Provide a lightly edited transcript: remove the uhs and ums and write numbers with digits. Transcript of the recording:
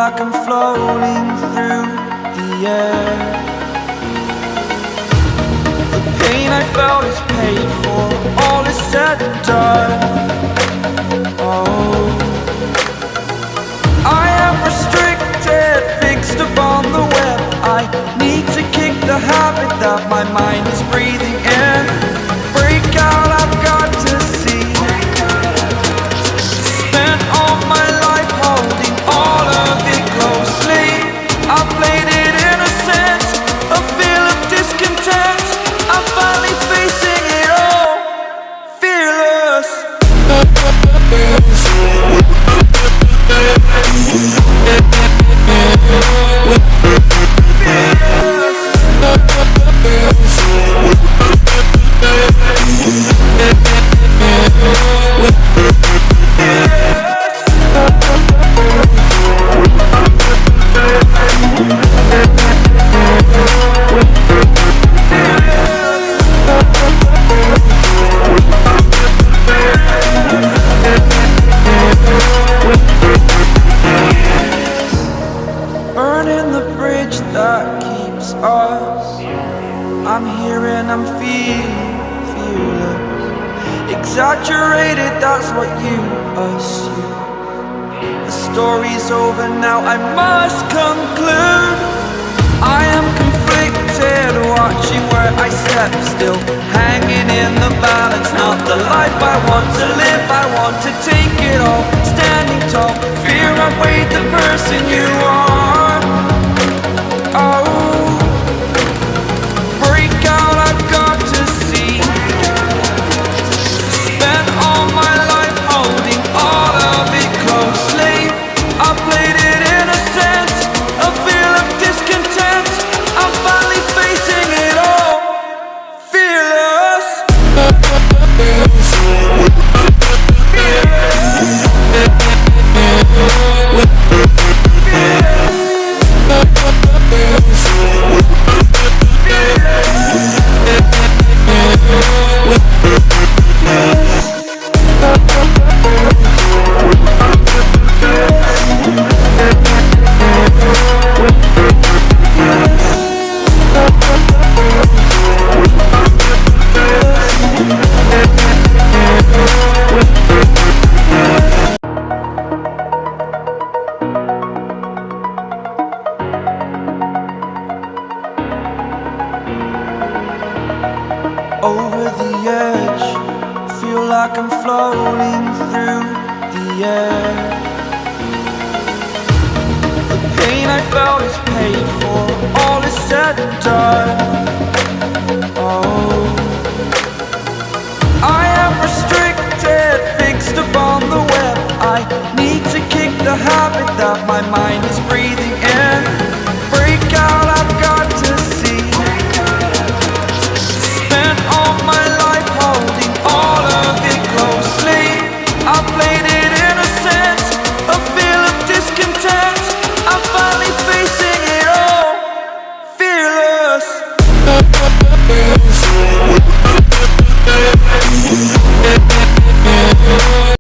like I'm floating through the air. The pain I felt is paid for, all is said and done. Oh, I am restricted, fixed upon the web. I need to kick the habit that my mind is breathing in. Break out, I've got to see. Spent all my life holding all of it closely. I played it innocent, a feel of discontent. I'm finally facing it all, fearless. Burning the bridge that keeps us. I'm here and I'm feeling fearless. Exaggerated, that's what you assume. The story's over now, I must conclude. I am conflicted, watching where I step still, hanging in the balance. Not the life I want to live, I want to take it all. Standing tall, fear I've weighed the person you are. Oh, break out, I've got to see. Spent all my life holding all of it closely. I played it innocent, a feel of discontent. I'm finally facing it all, fearless. Over the edge, feel like I'm floating through the air. The pain I felt is paid for, all is said and done. Oh, I am restricted, fixed upon the web. I need to kick the habit that my mind is breathing in.